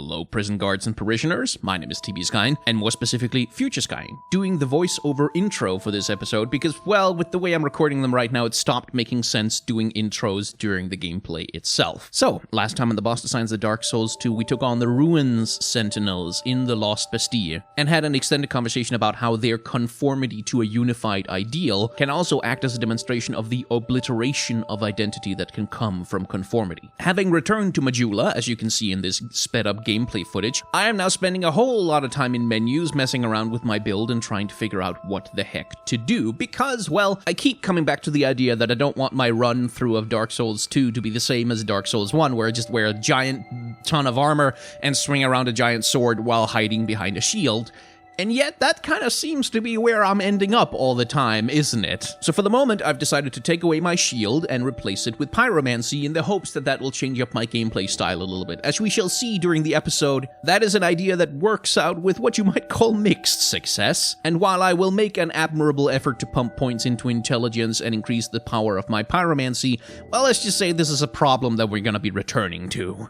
Hello, prison guards and parishioners. My name is TB Skyn, and more specifically, Future Skyn, doing the voiceover intro for this episode because, well, with the way I'm recording them right now, it stopped making sense doing intros during the gameplay itself. So, last time in the Boss Designs of Dark Souls 2, we took on the Ruins Sentinels in the Lost Bastille, and had an extended conversation about how their conformity to a unified ideal can also act as a demonstration of the obliteration of identity that can come from conformity. Having returned to Majula, as you can see in this sped up gameplay footage, I am now spending a whole lot of time in menus messing around with my build and trying to figure out what the heck to do because, well, I keep coming back to the idea that I don't want my run through of Dark Souls 2 to be the same as Dark Souls 1, where I just wear a giant ton of armor and swing around a giant sword while hiding behind a shield. And yet, that kind of seems to be where I'm ending up all the time, isn't it? So for the moment, I've decided to take away my shield and replace it with pyromancy in the hopes that that will change up my gameplay style a little bit. As we shall see during the episode, that is an idea that works out with what you might call mixed success. And while I will make an admirable effort to pump points into intelligence and increase the power of my pyromancy, well, let's just say this is a problem that we're gonna be returning to.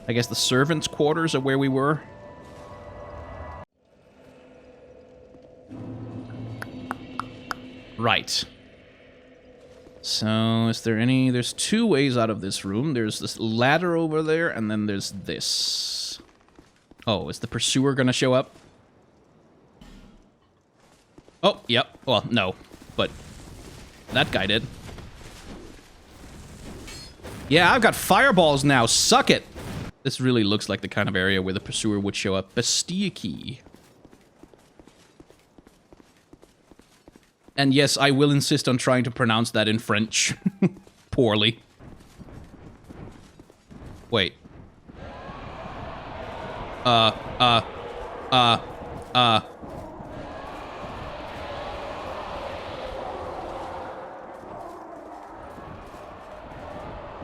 I guess the servants' quarters are where we were. Right. So, is there any... There's two ways out of this room. There's this ladder over there, and then there's this. Oh, is the pursuer gonna show up? Oh, yep. Well, no. But that guy did. Yeah, I've got fireballs now. Suck it! This really looks like the kind of area where the pursuer would show up. Bastille key. And yes, I will insist on trying to pronounce that in French. Poorly. Wait.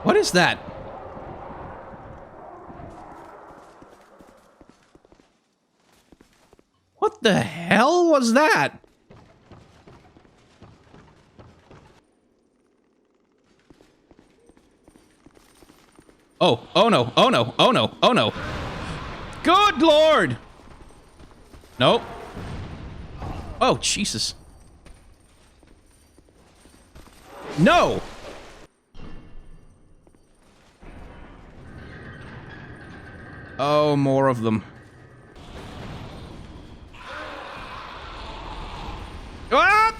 What is that? What the hell was that? Oh, oh no, oh no, oh no, oh no. Good lord! Nope. Oh, Jesus. No! Oh, more of them. Ah!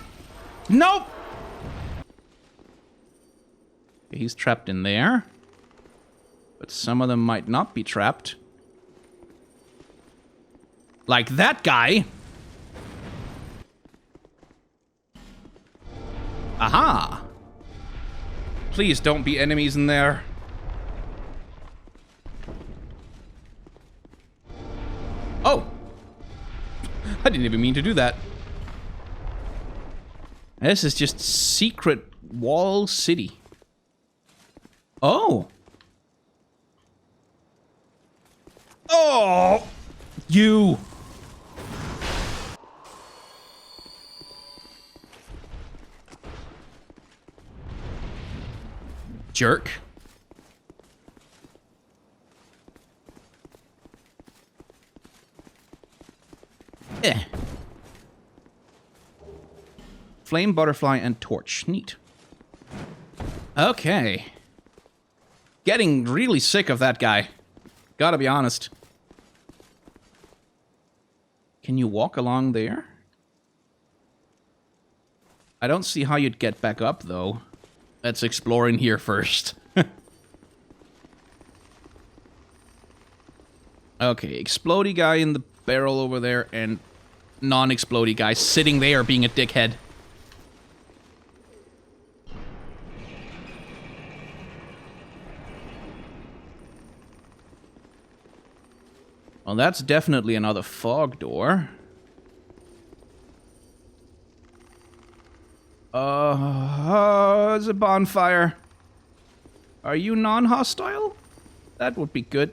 Nope! He's trapped in there. But some of them might not be trapped. Like that guy. Aha! Please don't be enemies in there. Oh! I didn't even mean to do that. This is just secret wall city. Oh! Oh! You! Jerk. Eh. Flame, butterfly, and torch. Neat. Okay. Getting really sick of that guy. Gotta be honest. Can you walk along there? I don't see how you'd get back up, though. Let's explore in here first. Okay, explodey guy in the barrel over there, and non-explodey guy sitting there being a dickhead. Well, that's definitely another fog door. It's a bonfire. Are you non-hostile? That would be good.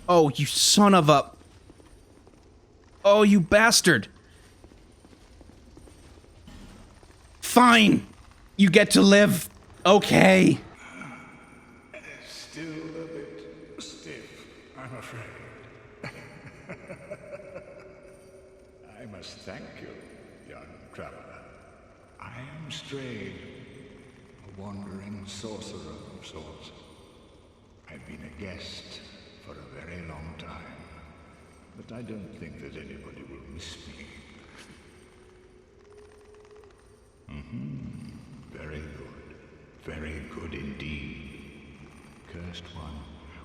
Oh, you son of a... Oh, you bastard. Fine. You get to live. Okay. Still a bit stiff, thank you, young traveler. I am Strayed, a wandering sorcerer of sorts. I've been a guest for a very long time, but I don't think that anybody will miss me. Very good. Very good indeed. Cursed one,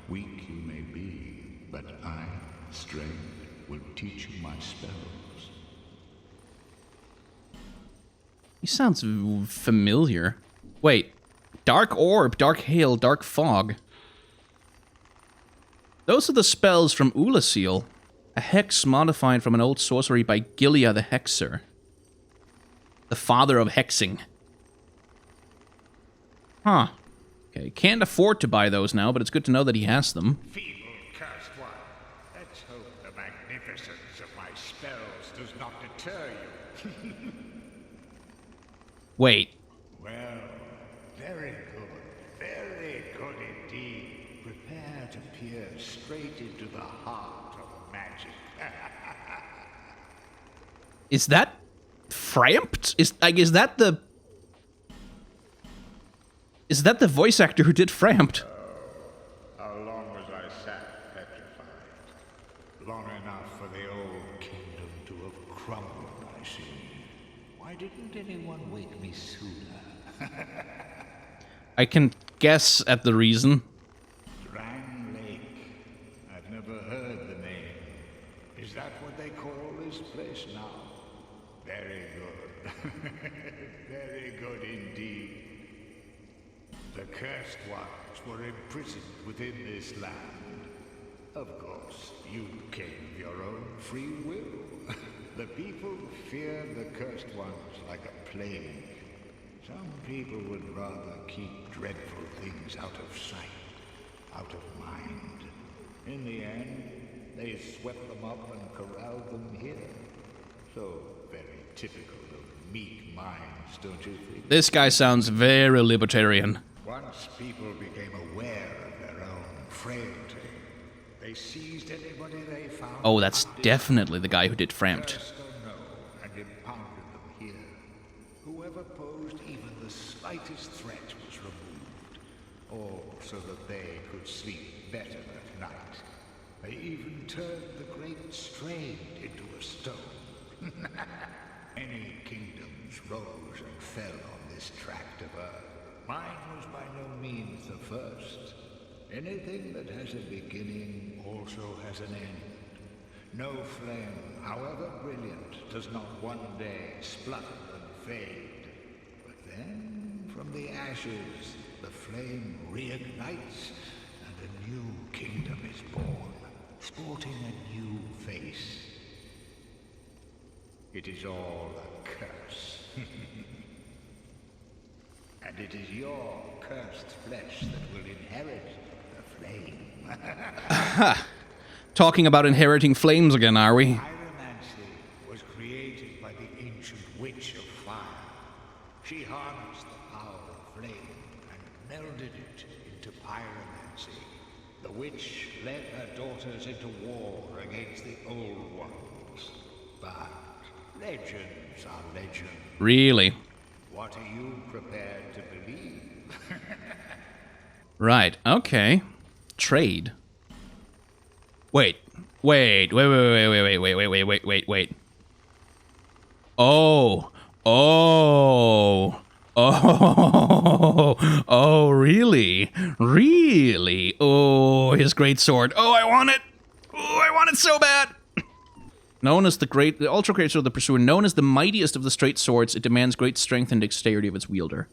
weak you may be, but I, Strayed, will teach you my spells. He sounds familiar. Wait. Dark Orb, Dark Hail, Dark Fog. Those are the spells from Ulasil. A hex modified from an old sorcery by Gilia the Hexer. The father of hexing. Huh. Okay, can't afford to buy those now, but it's good to know that he has them. Feeble, cursed one. Let's hope the magnificence of my spells does not deter you. Wait. Well, very good indeed. Prepare to peer straight into the heart of magic. Is that Frampt? Is that the voice actor who did Frampt? How long was I sat petrified? Long enough for the old kingdom to have crumbled, I see. Why didn't anyone wake me sooner? I can guess at the reason. Drang Lake. I've never heard the name. Is that what they call this place now? Very good. Very good indeed. The cursed ones were imprisoned within this land. Of course, you came of your own free will. The people fear the cursed ones like a plague. Some people would rather keep dreadful things out of sight, out of mind. In the end, they swept them up and corralled them here. So very typical of meek minds, don't you think? This guy sounds very libertarian. Once people became aware of their own frailty, they seized anybody they found. Oh, that's definitely the guy who did Frampt. Cursed or no, and impounded them here. Whoever posed even the slightest threat was removed, all so that they could sleep better at night. They even turned the great Strayed into a stone. Many kingdoms rose and fell on this tract of earth. Mine was by no means the first. Anything that has a beginning also has an end. No flame, however brilliant, does not one day splutter and fade. But then, from the ashes, the flame reignites, and a new kingdom is born, sporting a new face. It is all a curse. And it is your cursed flesh that will inherit the flame. Talking about inheriting flames again, are we? Pyromancy was created by the ancient witch of fire. She harnessed the power of flame and melded it into pyromancy. The witch led her daughters into war against the old ones. But legends are legends. Really? What are you prepared to believe? Right, okay. Trade. Wait. Oh, really? Really? Oh, his great sword. Oh, I want it! Oh, I want it so bad! Known as the ultra great sword of the Pursuer, known as the mightiest of the straight swords, it demands great strength and dexterity of its wielder.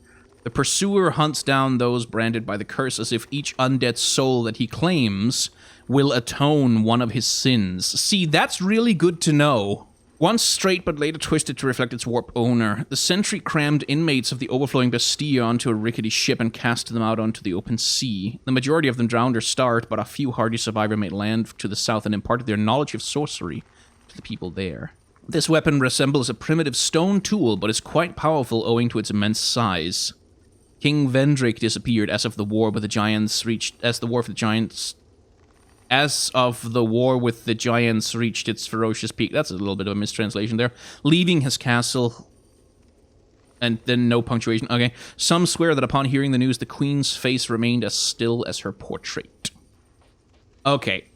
The Pursuer hunts down those branded by the curse as if each undead soul that he claims will atone one of his sins. See, that's really good to know. Once straight but later twisted to reflect its warped owner, the sentry crammed inmates of the overflowing Bastille onto a rickety ship and cast them out onto the open sea. The majority of them drowned or starved, but a few hardy survivors made land to the south and imparted their knowledge of sorcery to the people there. This weapon resembles a primitive stone tool, but is quite powerful owing to its immense size. King Vendrick disappeared as the war for the giants As of the war with the giants reached its ferocious peak. That's a little bit of a mistranslation there. Leaving his castle. And then no punctuation. Okay. Some swear that upon hearing the news, the queen's face remained as still as her portrait. Okay.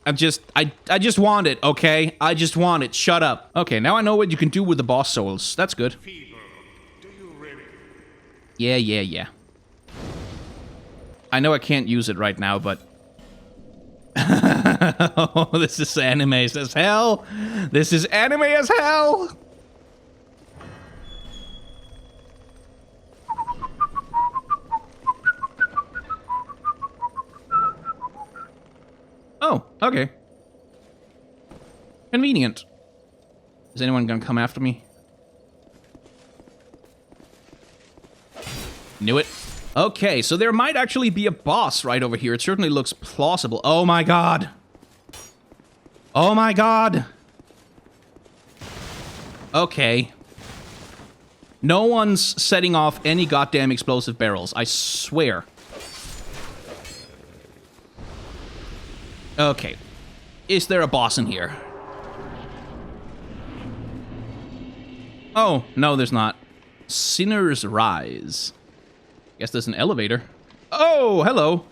I just want it, okay? I just want it. Shut up. Okay, now I know what you can do with the boss souls. That's good. Feeble. Do you really? Yeah. I know I can't use it right now, but... Oh, this is anime as hell. This is anime as hell. Oh, okay. Convenient. Is anyone gonna come after me? Knew it. Okay, so there might actually be a boss right over here. It certainly looks plausible. Oh my god. Oh my god. Okay. No one's setting off any goddamn explosive barrels. I swear. Okay. Is there a boss in here? Oh, no, there's not. Sinner's Rise. Guess there's an elevator. Oh, hello.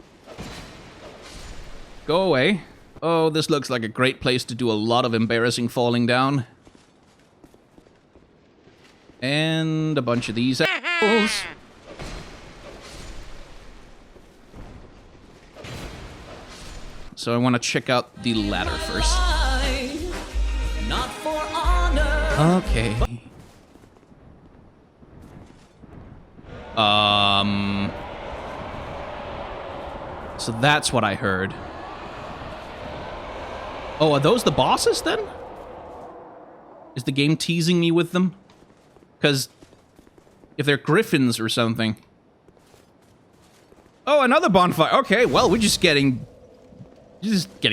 Go away. Oh, this looks like a great place to do a lot of embarrassing falling down. And a bunch of these assholes. So I want to check out the ladder first. Not for honor. Okay. So that's what I heard. Oh, are those the bosses then? Is the game teasing me with them? Because if they're griffins or something. Oh, another bonfire. Okay, well, we're just getting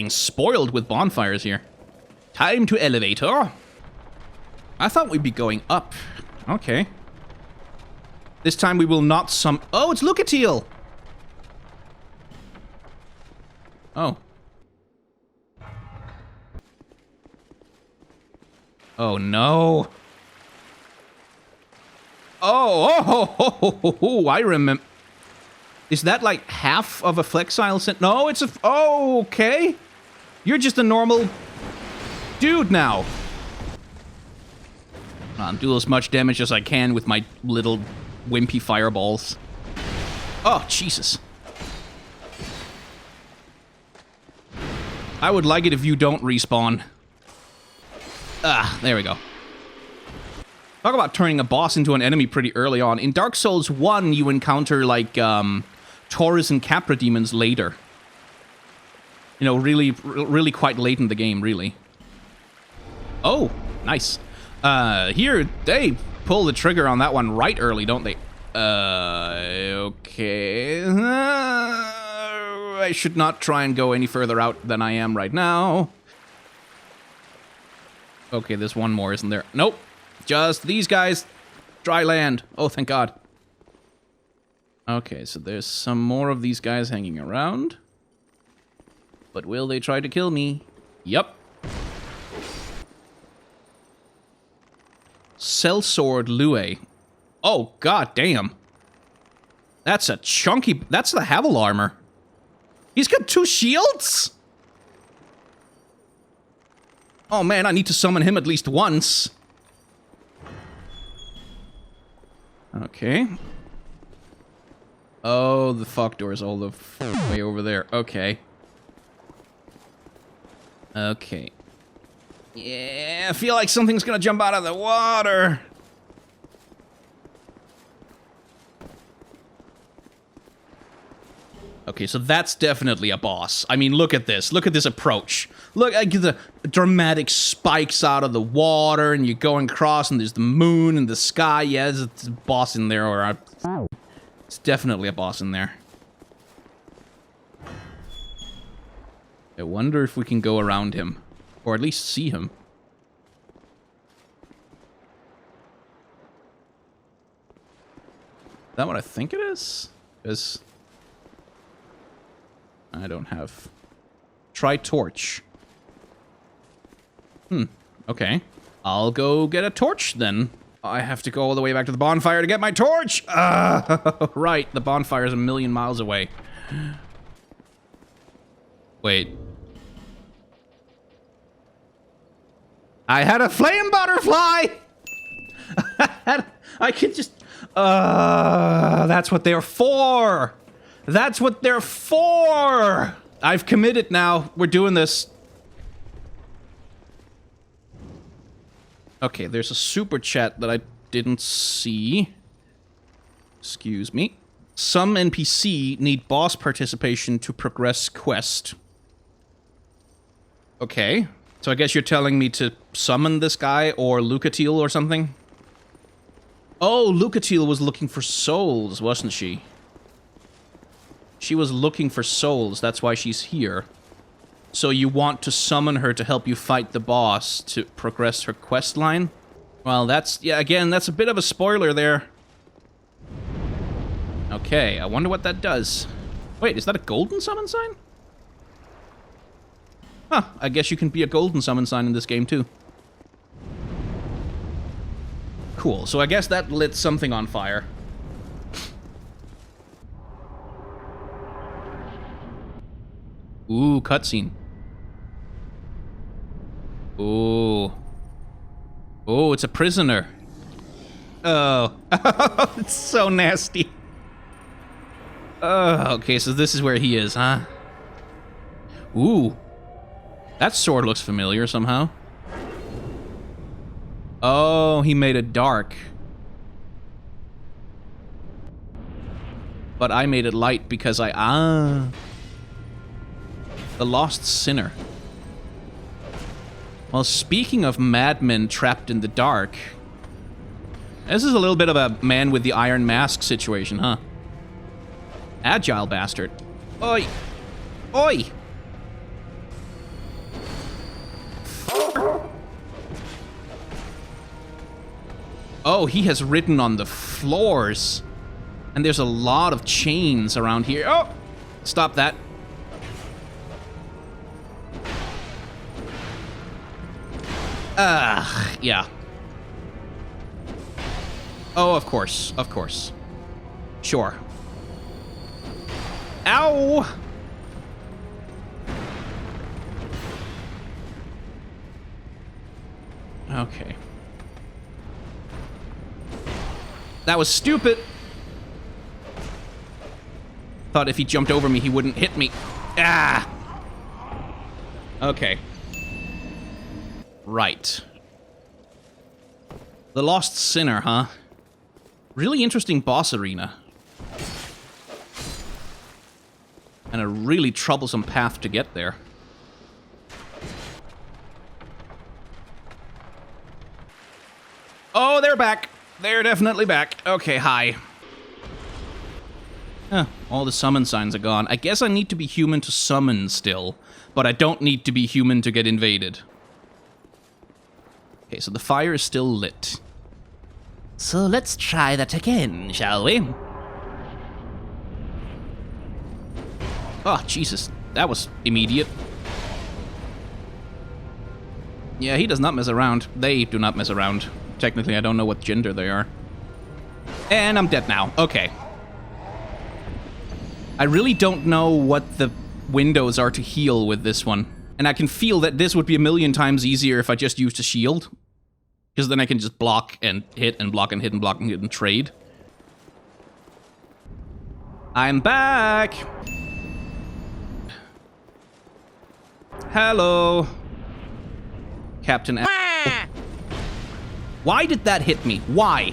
spoiled with bonfires here. Time to elevator. I thought we'd be going up. Okay. This time we will not Oh, it's Lucatiel! Oh. Oh, no. Oh, I remember. Is that like half of a flexile set? No, it's a... Oh, okay. You're just a normal dude now. I'll do as much damage as I can with my little wimpy fireballs. Oh, Jesus. I would like it if you don't respawn. Ah, there we go. Talk about turning a boss into an enemy pretty early on. In Dark Souls 1, you encounter, like, Taurus and Capra demons later. You know, really quite late in the game, really. Oh, nice. Here, they pull the trigger on that one right early, don't they? Okay. I should not try and go any further out than I am right now. Okay, there's one more, isn't there? Nope. Just these guys. Dry land. Oh, thank God. Okay, so there's some more of these guys hanging around. But will they try to kill me? Yep. Sellsword Lue. Oh, god damn. That's a chunky... That's the Havel armor. He's got 2 shields? Oh man, I need to summon him at least once. Okay. Oh, the fuck door is all the way over there. Okay. Okay. Yeah, I feel like something's gonna jump out of the water. Okay, so that's definitely a boss. I mean, look at this. Look at this approach. Look, I get the dramatic spikes out of the water, and you're going across, and there's the moon and the sky. Yeah, there's a boss in there, or it's definitely a boss in there. I wonder if we can go around him, or at least see him. Is that what I think it is? Because I don't have Try torch. Okay. I'll go get a torch then. I have to go all the way back to the bonfire to get my torch! Right, the bonfire is 1,000,000 miles away. Wait. I had a flame butterfly! I could just... that's what they're for! That's what they're for! I've committed now. We're doing this. Okay, there's a super chat that I didn't see. Excuse me. Some NPC need boss participation to progress quest. Okay. So I guess you're telling me to summon this guy or Lucatiel or something? Oh, Lucatiel was looking for souls, wasn't she? She was looking for souls, that's why she's here. So you want to summon her to help you fight the boss to progress her quest line? Well, that's... yeah, again, that's a bit of a spoiler there. Okay, I wonder what that does. Wait, is that a golden summon sign? Huh, I guess you can be a golden summon sign in this game, too. Cool, so I guess that lit something on fire. Ooh, cutscene. Ooh. Oh, it's a prisoner. Oh. It's so nasty. Oh, okay, so this is where he is, huh? Ooh. That sword looks familiar somehow. Oh, he made it dark. But I made it light because The Lost Sinner. Well, speaking of madmen trapped in the dark, this is a little bit of a man with the iron mask situation, huh? Agile bastard. Oi! Oi! Oh, he has ridden on the floors. And there's a lot of chains around here. Oh! Stop that. Yeah. Oh, of course. Of course. Sure. Ow! Okay. That was stupid. Thought if he jumped over me, he wouldn't hit me. Ah! Okay. Right. The Lost Sinner, huh? Really interesting boss arena. And a really troublesome path to get there. Oh, they're back. They're definitely back. Okay, hi. All the summon signs are gone. I guess I need to be human to summon still, but I don't need to be human to get invaded. Okay, so the fire is still lit. So let's try that again, shall we? Oh, Jesus. That was immediate. Yeah, he does not mess around. They do not mess around. Technically, I don't know what gender they are. And I'm dead now. Okay. I really don't know what the windows are to heal with this one. And I can feel that this would be 1,000,000 times easier if I just used a shield. Because then I can just block and hit and block and hit and block and hit and trade. I'm back! Hello. Captain A. Why did that hit me? Why?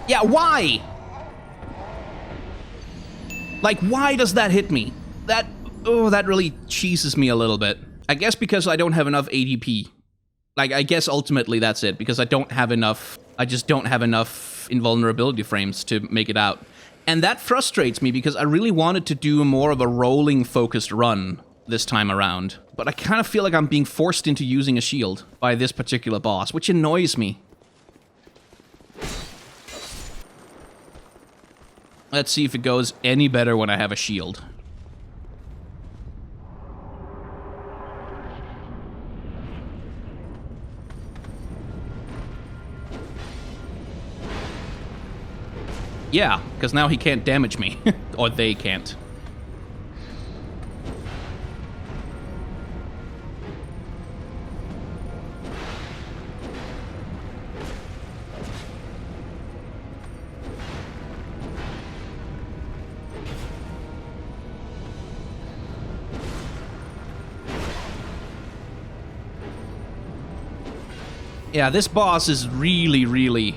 Yeah, why? Like, why does that hit me? That really cheeses me a little bit. I guess because I don't have enough ADP. Like, I guess ultimately that's it, because I don't have enough... I just don't have enough invulnerability frames to make it out. And that frustrates me, because I really wanted to do more of a rolling-focused run this time around. But I kind of feel like I'm being forced into using a shield by this particular boss, which annoys me. Let's see if it goes any better when I have a shield. Yeah, because now he can't damage me. Or they can't. Yeah, this boss is really, really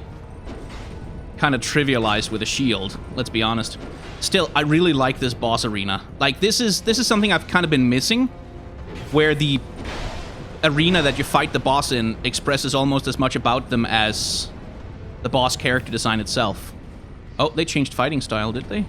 kind of trivialized with a shield, let's be honest. Still, I really like this boss arena. Like, this is something I've kind of been missing, where the arena that you fight the boss in expresses almost as much about them as the boss character design itself. Oh, they changed fighting style, did they?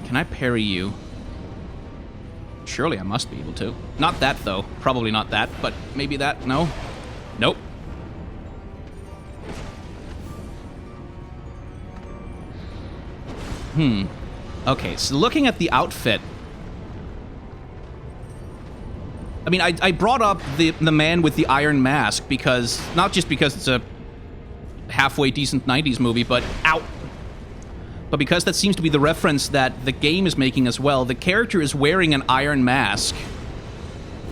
Can I parry you? Surely I must be able to. Not that, though. Probably not that, but maybe that. No? Nope. Okay, so looking at the outfit... I mean, I brought up the man with the iron mask because... Not just because it's a halfway decent 90s movie, but... Ow! But because that seems to be the reference that the game is making as well, the character is wearing an iron mask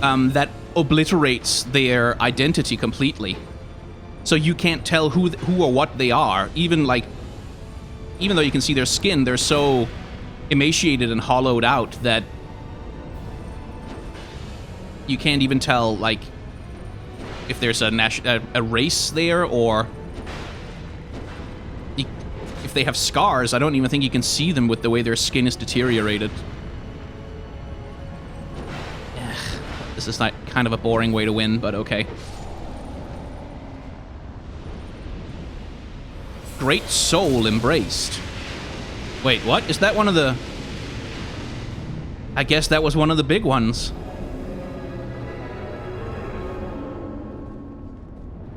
that obliterates their identity completely. So you can't tell who or what they are. Even though you can see their skin, they're so emaciated and hollowed out that you can't even tell, like, if there's a race there or... If they have scars, I don't even think you can see them with the way their skin is deteriorated. Ugh, this is like kind of a boring way to win, but okay. Great soul embraced. Wait, what? Is that one of the... I guess that was one of the big ones.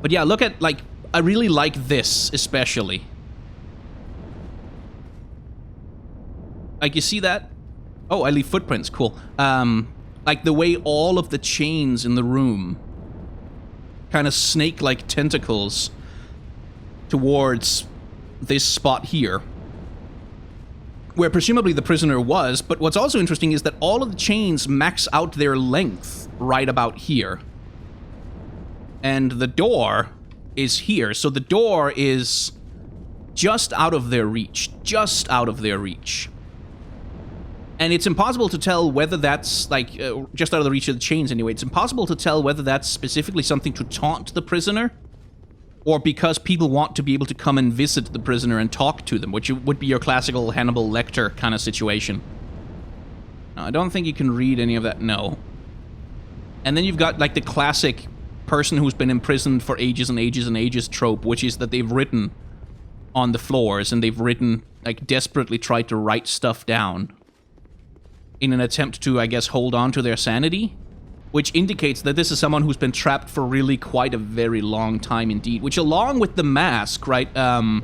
But yeah, look at, like, I really like this, especially. Like, you see that? Oh, I leave footprints. Cool. Like, the way all of the chains in the room kind of snake-like tentacles towards this spot here, where presumably the prisoner was, but what's also interesting is that all of the chains max out their length right about here. And the door is here, so the door is just out of their reach. Just out of their reach. And it's impossible to tell whether that's, like, just out of the reach of the chains anyway, it's impossible to tell whether that's specifically something to taunt the prisoner, or because people want to be able to come and visit the prisoner and talk to them, which would be your classical Hannibal Lecter kind of situation. I don't think you can read any of that, no. And then you've got, like, the classic person who's been imprisoned for ages and ages and ages trope, which is that they've written on the floors, and they've written, like, desperately tried to write stuff down in an attempt to, I guess, hold on to their sanity, which indicates that this is someone who's been trapped for really quite a very long time indeed, which along with the mask, right, and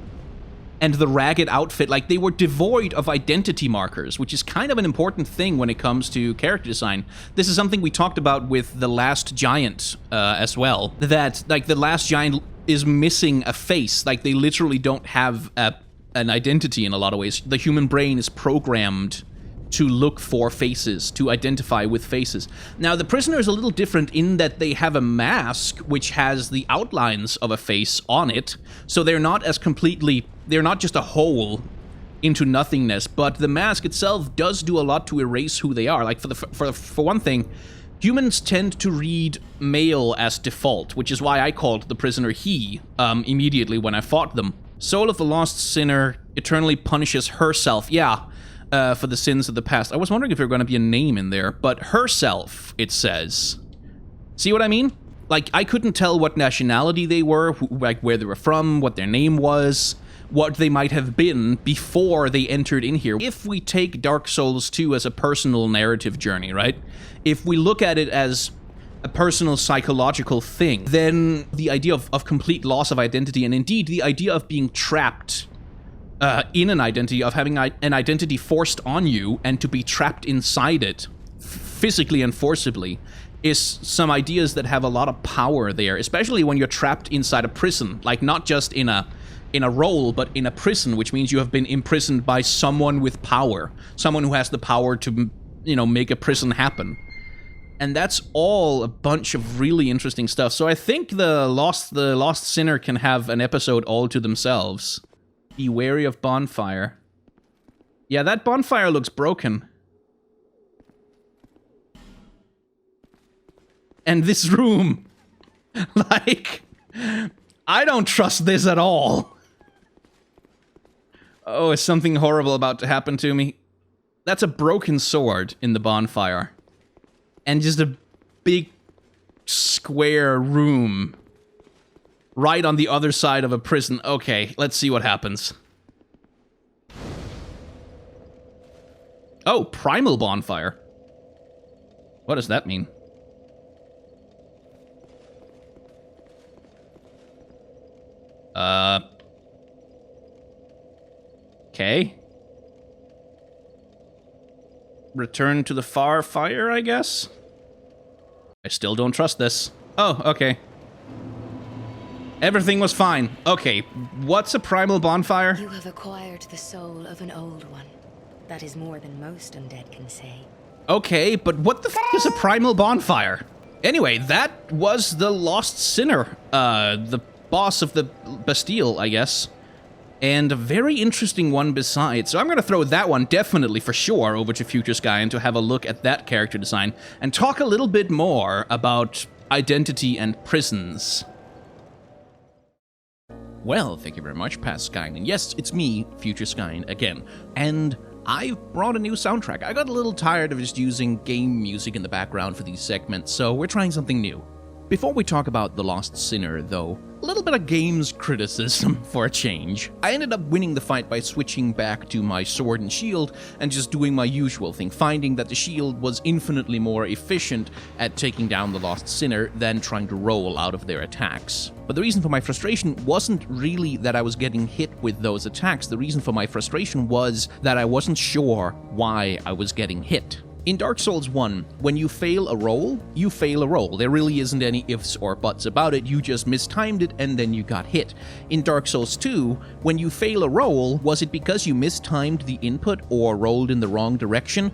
the ragged outfit, like, they were devoid of identity markers, which is kind of an important thing when it comes to character design. This is something we talked about with The Last Giant as well, that, like, The Last Giant is missing a face. Like, they literally don't have an identity in a lot of ways. The human brain is programmed to look for faces, to identify with faces. Now, the prisoner is a little different in that they have a mask which has the outlines of a face on it, so they're not as completely... They're not just a hole into nothingness, but the mask itself does do a lot to erase who they are. Like, for one thing, humans tend to read male as default, which is why I called the prisoner he immediately when I fought them. Soul of the Lost Sinner eternally punishes herself. Yeah, for the sins of the past. I was wondering if there were going to be a name in there, but herself, it says. See what I mean? Like, I couldn't tell what nationality they were, like where they were from, what their name was, what they might have been before they entered in here. If we take Dark Souls 2 as a personal narrative journey, right? If we look at it as a personal psychological thing, then the idea of complete loss of identity, and indeed the idea of being trapped in an identity, of having an identity forced on you and to be trapped inside it, physically and forcibly, is some ideas that have a lot of power there, especially when you're trapped inside a prison, like not just in a role, but in a prison, which means you have been imprisoned by someone with power, someone who has the power to, you know, make a prison happen. And that's all a bunch of really interesting stuff. So I think the Lost Sinner can have an episode all to themselves. Be wary of bonfire. Yeah, that bonfire looks broken. And this room, like, I don't trust this at all. Oh, is something horrible about to happen to me? That's a broken sword in the bonfire. And just a big square room right on the other side of a prison. Okay, let's see what happens. Oh, Primal bonfire. What does that mean? Okay. Return to the far fire, I guess? I still don't trust this. Oh, okay. Everything was fine. Okay, what's a primal bonfire? You have acquired the soul of an old one. That is more than most undead can say. Okay, but what the f*** is a primal bonfire? Anyway, that was the Lost Sinner, the boss of the Bastille, I guess. And a very interesting one besides. So I'm going to throw that one definitely for sure over to Future Sky and to have a look at that character design and talk a little bit more about identity and prisons. Well, thank you very much, Past Skyn. And yes, it's me, Future Skyn, again. And I've brought a new soundtrack. I got a little tired of just using game music in the background for these segments, so we're trying something new. Before we talk about The Lost Sinner, though, a little bit of games criticism for a change. I ended up winning the fight by switching back to my sword and shield and just doing my usual thing, finding that the shield was infinitely more efficient at taking down the Lost Sinner than trying to roll out of their attacks. But the reason for my frustration wasn't really that I was getting hit with those attacks. The reason for my frustration was that I wasn't sure why I was getting hit. In Dark Souls 1, when you fail a roll, you fail a roll. There really isn't any ifs or buts about it, you just mistimed it and then you got hit. In Dark Souls 2, when you fail a roll, was it because you mistimed the input or rolled in the wrong direction?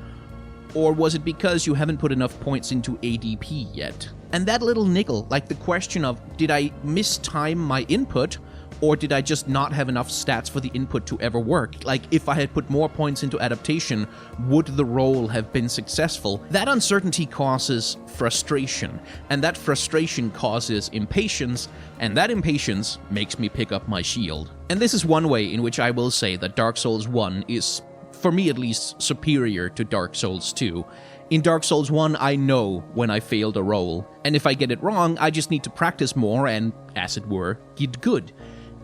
Or was it because you haven't put enough points into ADP yet? And that little niggle, like the question of, did I mistime my input? Or did I just not have enough stats for the input to ever work? Like, if I had put more points into adaptation, would the roll have been successful? That uncertainty causes frustration, and that frustration causes impatience, and that impatience makes me pick up my shield. And this is one way in which I will say that Dark Souls 1 is, for me at least, superior to Dark Souls 2. In Dark Souls 1, I know when I failed a roll, and if I get it wrong, I just need to practice more and, as it were, get good.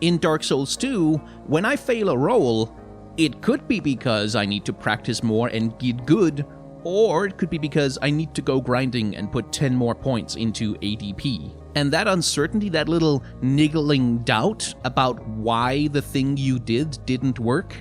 In Dark Souls 2, when I fail a roll, it could be because I need to practice more and get good, or it could be because I need to go grinding and put 10 more points into ADP. And that uncertainty, that little niggling doubt about why the thing you did didn't work,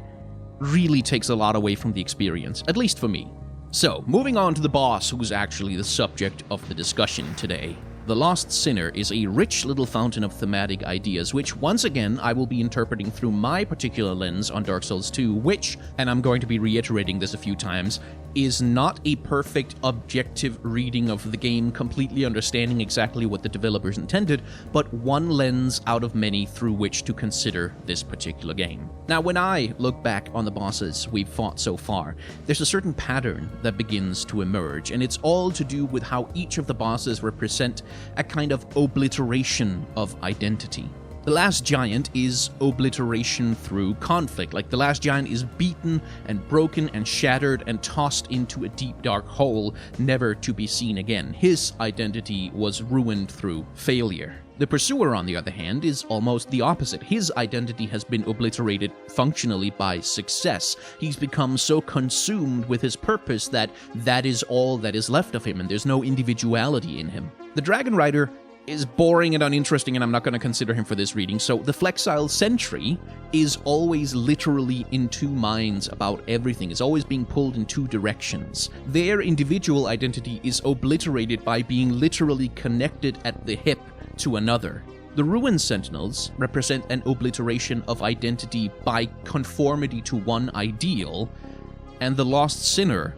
really takes a lot away from the experience, at least for me. So, moving on to the boss who's actually the subject of the discussion today. The Lost Sinner is a rich little fountain of thematic ideas, which, once again, I will be interpreting through my particular lens on Dark Souls 2, which, and I'm going to be reiterating this a few times, is not a perfect, objective reading of the game, completely understanding exactly what the developers intended, but one lens out of many through which to consider this particular game. Now, when I look back on the bosses we've fought so far, there's a certain pattern that begins to emerge, and it's all to do with how each of the bosses represent a kind of obliteration of identity. The Last Giant is obliteration through conflict. Like, the Last Giant is beaten and broken and shattered and tossed into a deep dark hole, never to be seen again. His identity was ruined through failure. The Pursuer, on the other hand, is almost the opposite. His identity has been obliterated functionally by success. He's become so consumed with his purpose that that is all that is left of him, and there's no individuality in him. The Dragon Rider is boring and uninteresting, and I'm not going to consider him for this reading, so the Flexile Sentry is always literally in two minds about everything, is always being pulled in two directions. Their individual identity is obliterated by being literally connected at the hip to another. The Ruin Sentinels represent an obliteration of identity by conformity to one ideal, and the Lost Sinner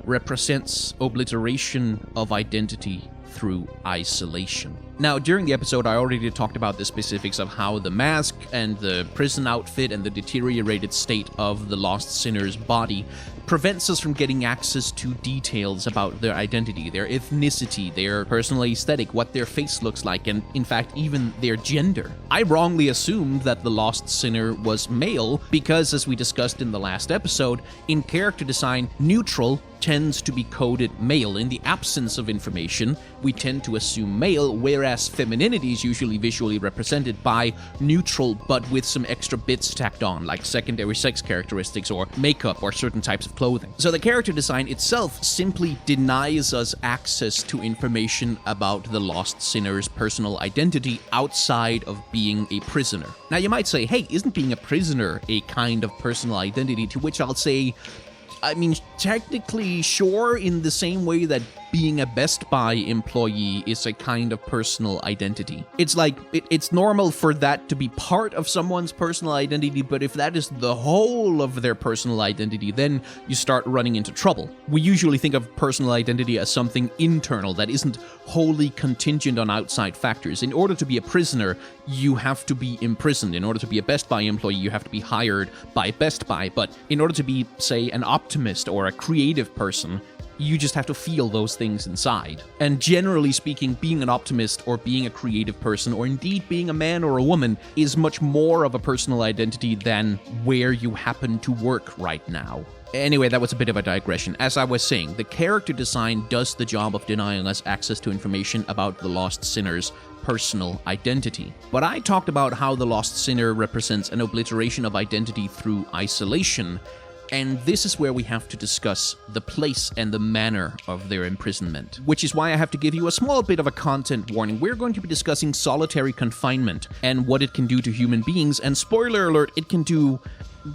represents obliteration of identity through isolation. Now, during the episode, I already talked about the specifics of how the mask and the prison outfit and the deteriorated state of the Lost Sinner's body prevents us from getting access to details about their identity, their ethnicity, their personal aesthetic, what their face looks like, and in fact, even their gender. I wrongly assumed that the Lost Sinner was male because, as we discussed in the last episode, in character design, neutral tends to be coded male. In the absence of information, we tend to assume male, whereas femininity is usually visually represented by neutral but with some extra bits tacked on, like secondary sex characteristics or makeup or certain types of clothing. So the character design itself simply denies us access to information about the Lost Sinner's personal identity outside of being a prisoner. Now you might say, hey, isn't being a prisoner a kind of personal identity? To which I'll say, I mean, technically, sure, in the same way that being a Best Buy employee is a kind of personal identity. It's like, it's normal for that to be part of someone's personal identity, but if that is the whole of their personal identity, then you start running into trouble. We usually think of personal identity as something internal that isn't wholly contingent on outside factors. In order to be a prisoner, you have to be imprisoned. In order to be a Best Buy employee, you have to be hired by Best Buy. But in order to be, say, an optimist or a creative person, you just have to feel those things inside. And generally speaking, being an optimist or being a creative person, or indeed being a man or a woman, is much more of a personal identity than where you happen to work right now. Anyway, that was a bit of a digression. As I was saying, the character design does the job of denying us access to information about the Lost Sinner's personal identity. But I talked about how the Lost Sinner represents an obliteration of identity through isolation, and this is where we have to discuss the place and the manner of their imprisonment, which is why I have to give you a small bit of a content warning. We're going to be discussing solitary confinement and what it can do to human beings, and spoiler alert, it can do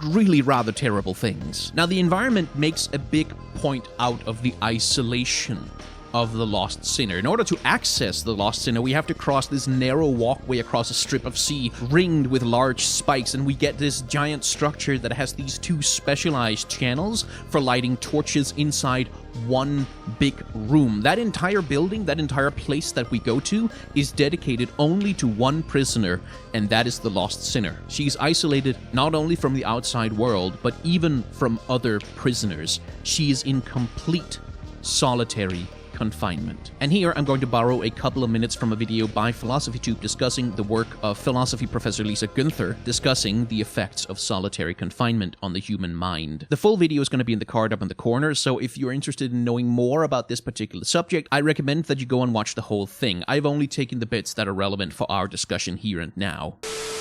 really rather terrible things. Now, the environment makes a big point out of the isolation of the Lost Sinner. In order to access the Lost Sinner, we have to cross this narrow walkway across a strip of sea ringed with large spikes, and we get this giant structure that has these two specialized channels for lighting torches inside one big room. That entire building, that entire place that we go to, is dedicated only to one prisoner, and that is the Lost Sinner. She's isolated not only from the outside world, but even from other prisoners. She is in complete solitary confinement. And here I'm going to borrow a couple of minutes from a video by PhilosophyTube discussing the work of philosophy professor Lisa Gunther discussing the effects of solitary confinement on the human mind. The full video is going to be in the card up in the corner, so if you're interested in knowing more about this particular subject, I recommend that you go and watch the whole thing. I've only taken the bits that are relevant for our discussion here and now.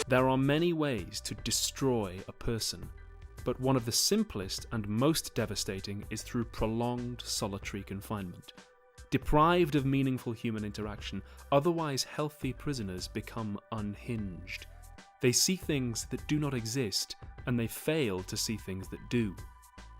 There are many ways to destroy a person, but one of the simplest and most devastating is through prolonged solitary confinement. Deprived of meaningful human interaction, otherwise healthy prisoners become unhinged. They see things that do not exist, and they fail to see things that do.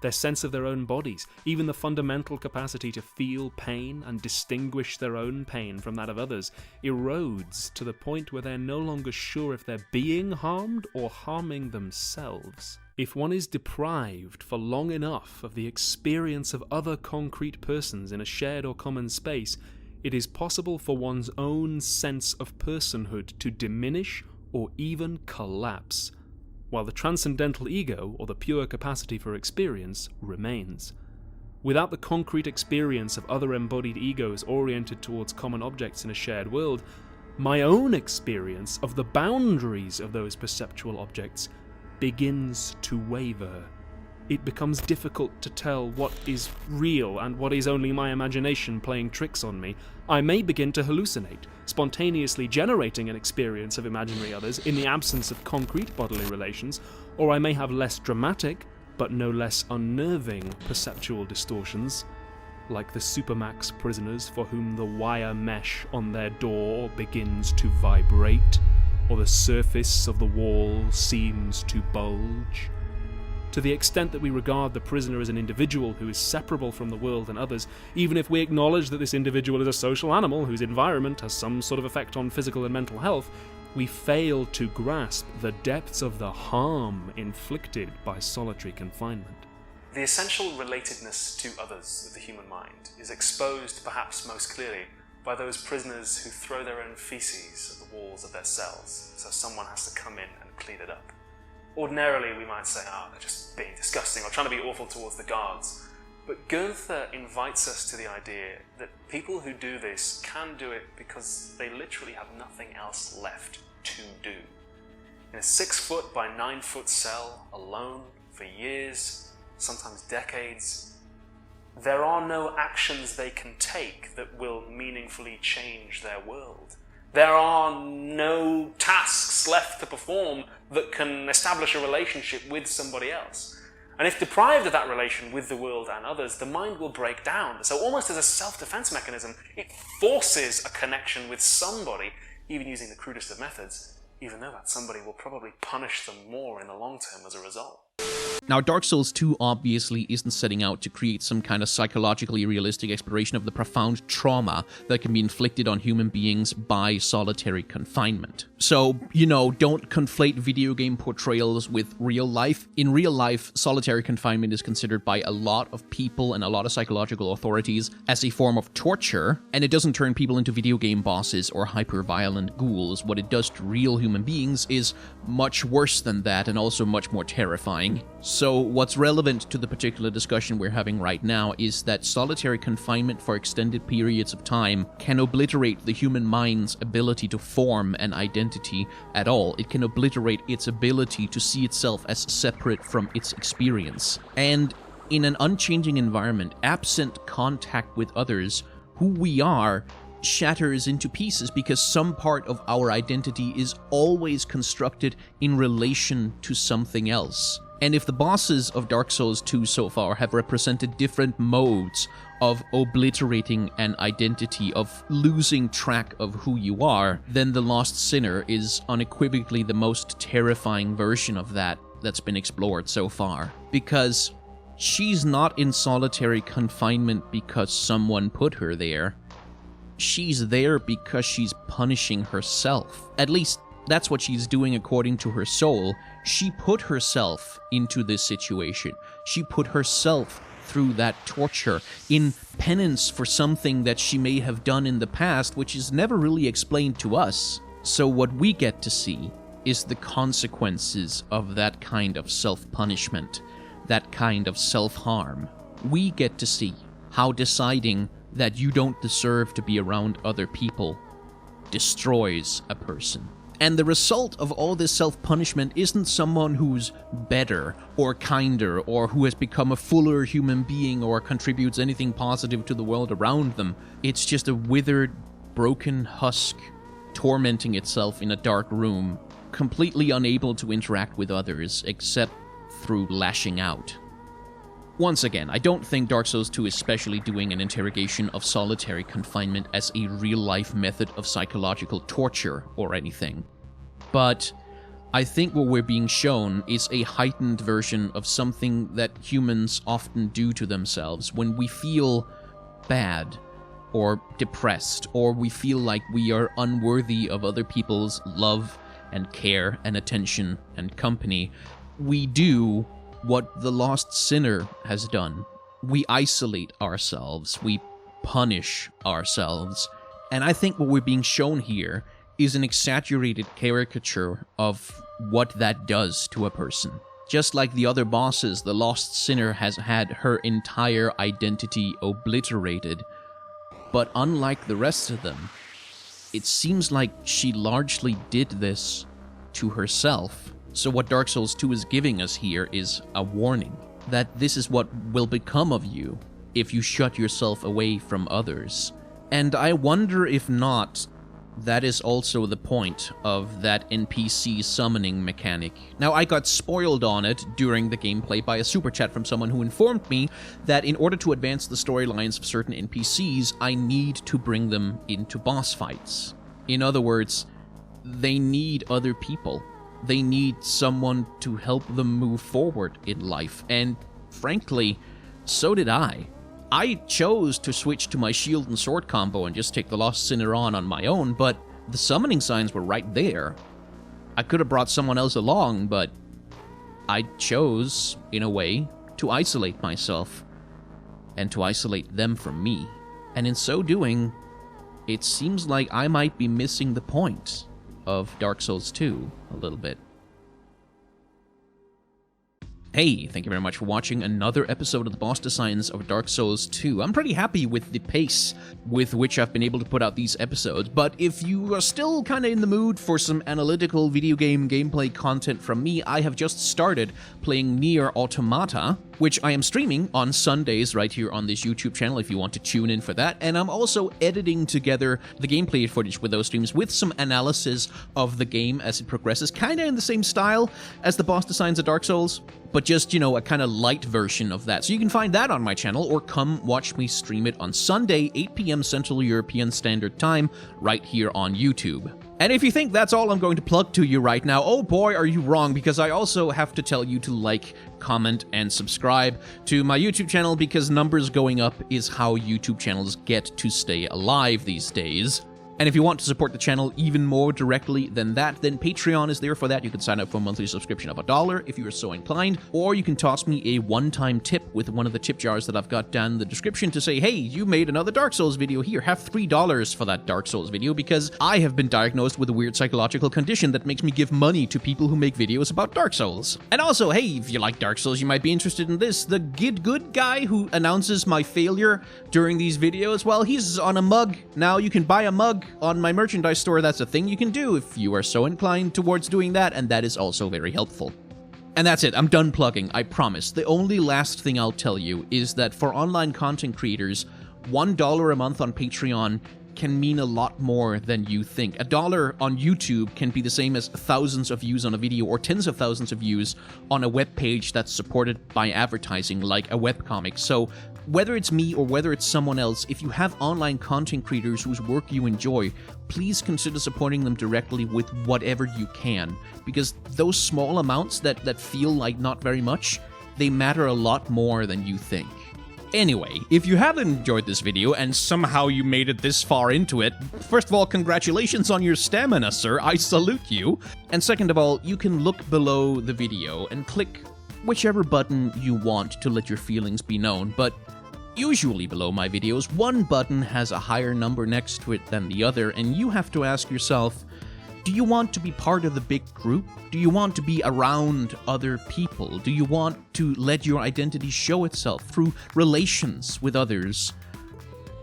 Their sense of their own bodies, even the fundamental capacity to feel pain and distinguish their own pain from that of others, erodes to the point where they're no longer sure if they're being harmed or harming themselves. If one is deprived for long enough of the experience of other concrete persons in a shared or common space, it is possible for one's own sense of personhood to diminish or even collapse, while the transcendental ego, or the pure capacity for experience, remains. Without the concrete experience of other embodied egos oriented towards common objects in a shared world, my own experience of the boundaries of those perceptual objects begins to waver. It becomes difficult to tell what is real and what is only my imagination playing tricks on me. I may begin to hallucinate, spontaneously generating an experience of imaginary others in the absence of concrete bodily relations, or I may have less dramatic, but no less unnerving perceptual distortions, like the Supermax prisoners for whom the wire mesh on their door begins to vibrate, or the surface of the wall seems to bulge. To the extent that we regard the prisoner as an individual who is separable from the world and others, even if we acknowledge that this individual is a social animal whose environment has some sort of effect on physical and mental health, we fail to grasp the depths of the harm inflicted by solitary confinement. The essential relatedness to others of the human mind is exposed perhaps most clearly by those prisoners who throw their own feces at the walls of their cells, so someone has to come in and clean it up. Ordinarily, we might say, they're just being disgusting or trying to be awful towards the guards. But Goethe invites us to the idea that people who do this can do it because they literally have nothing else left to do. In a 6-foot by 9-foot cell, alone, for years, sometimes decades, there are no actions they can take that will meaningfully change their world. There are no tasks left to perform that can establish a relationship with somebody else. And if deprived of that relation with the world and others, the mind will break down. So almost as a self-defense mechanism, it forces a connection with somebody, even using the crudest of methods, even though that somebody will probably punish them more in the long term as a result. Now, Dark Souls 2 obviously isn't setting out to create some kind of psychologically realistic exploration of the profound trauma that can be inflicted on human beings by solitary confinement. So, don't conflate video game portrayals with real life. In real life, solitary confinement is considered by a lot of people and a lot of psychological authorities as a form of torture, and it doesn't turn people into video game bosses or hyper-violent ghouls. What it does to real human beings is much worse than that and also much more terrifying. So what's relevant to the particular discussion we're having right now is that solitary confinement for extended periods of time can obliterate the human mind's ability to form an identity at all. It can obliterate its ability to see itself as separate from its experience. And in an unchanging environment, absent contact with others, who we are shatters into pieces because some part of our identity is always constructed in relation to something else. And if the bosses of Dark Souls 2 so far have represented different modes of obliterating an identity, of losing track of who you are, then the Lost Sinner is unequivocally the most terrifying version of that that's been explored so far. Because she's not in solitary confinement because someone put her there. She's there because she's punishing herself. At least, that's what she's doing according to her soul. She put herself into this situation. She put herself through that torture in penance for something that she may have done in the past, which is never really explained to us. So what we get to see is the consequences of that kind of self-punishment, that kind of self-harm. We get to see how deciding that you don't deserve to be around other people destroys a person. And the result of all this self-punishment isn't someone who's better or kinder or who has become a fuller human being or contributes anything positive to the world around them. It's just a withered, broken husk tormenting itself in a dark room, completely unable to interact with others except through lashing out. Once again, I don't think Dark Souls 2 is specially doing an interrogation of solitary confinement as a real-life method of psychological torture or anything. But I think what we're being shown is a heightened version of something that humans often do to themselves when we feel bad or depressed, or we feel like we are unworthy of other people's love and care and attention and company. We do what the Lost Sinner has done. We isolate ourselves, we punish ourselves, and I think what we're being shown here is an exaggerated caricature of what that does to a person. Just like the other bosses, the Lost Sinner has had her entire identity obliterated, but unlike the rest of them, it seems like she largely did this to herself. So what Dark Souls 2 is giving us here is a warning that this is what will become of you if you shut yourself away from others. And I wonder if not, that is also the point of that NPC summoning mechanic. Now, I got spoiled on it during the gameplay by a super chat from someone who informed me that in order to advance the storylines of certain NPCs, I need to bring them into boss fights. In other words, they need other people. They need someone to help them move forward in life. And frankly, so did I. I chose to switch to my shield and sword combo and just take the Lost Sinner on my own, but the summoning signs were right there. I could have brought someone else along, but I chose, in a way, to isolate myself and to isolate them from me. And in so doing, it seems like I might be missing the point of Dark Souls 2 a little bit. Hey, thank you very much for watching another episode of the boss designs of Dark Souls 2. I'm pretty happy with the pace with which I've been able to put out these episodes, but if you are still kind of in the mood for some analytical video game gameplay content from me, I have just started playing Nier Automata, which I am streaming on Sundays right here on this YouTube channel if you want to tune in for that, and I'm also editing together the gameplay footage with those streams with some analysis of the game as it progresses, kind of in the same style as the boss designs of Dark Souls, but just, a kind of light version of that. So you can find that on my channel, or come watch me stream it on Sunday, 8 p.m. Central European Standard Time, right here on YouTube. And if you think that's all I'm going to plug to you right now, oh boy, are you wrong, because I also have to tell you to like, comment, and subscribe to my YouTube channel, because numbers going up is how YouTube channels get to stay alive these days. And if you want to support the channel even more directly than that, then Patreon is there for that. You can sign up for a monthly subscription of $1 if you are so inclined, or you can toss me a one-time tip with one of the tip jars that I've got down in the description to say, hey, you made another Dark Souls video here. Have $3 for that Dark Souls video, because I have been diagnosed with a weird psychological condition that makes me give money to people who make videos about Dark Souls. And also, hey, if you like Dark Souls, you might be interested in this. The Gid Good guy who announces my failure during these videos, well, he's on a mug. Now you can buy a mug on my merchandise store. That's a thing you can do if you are so inclined towards doing that, and that is also very helpful. And that's it. I'm done plugging, I promise. The only last thing I'll tell you is that for online content creators, $1 a month on Patreon can mean a lot more than you think. $1 on YouTube can be the same as thousands of views on a video, or tens of thousands of views on a web page that's supported by advertising, like a webcomic. So whether it's me or whether it's someone else, if you have online content creators whose work you enjoy, please consider supporting them directly with whatever you can, because those small amounts that feel like not very much, they matter a lot more than you think. Anyway, if you haven't enjoyed this video and somehow you made it this far into it, first of all, congratulations on your stamina, sir. I salute you. And second of all, you can look below the video and click whichever button you want to let your feelings be known, but usually below my videos, one button has a higher number next to it than the other, and you have to ask yourself, do you want to be part of the big group? Do you want to be around other people? Do you want to let your identity show itself through relations with others?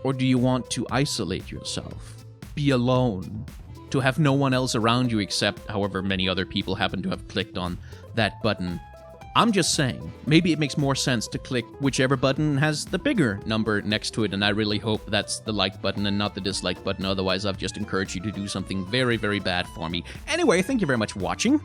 Or do you want to isolate yourself, be alone, to have no one else around you except however many other people happen to have clicked on that button? I'm just saying, maybe it makes more sense to click whichever button has the bigger number next to it, and I really hope that's the like button and not the dislike button, otherwise I've just encouraged you to do something very, very bad for me. Anyway, thank you very much for watching.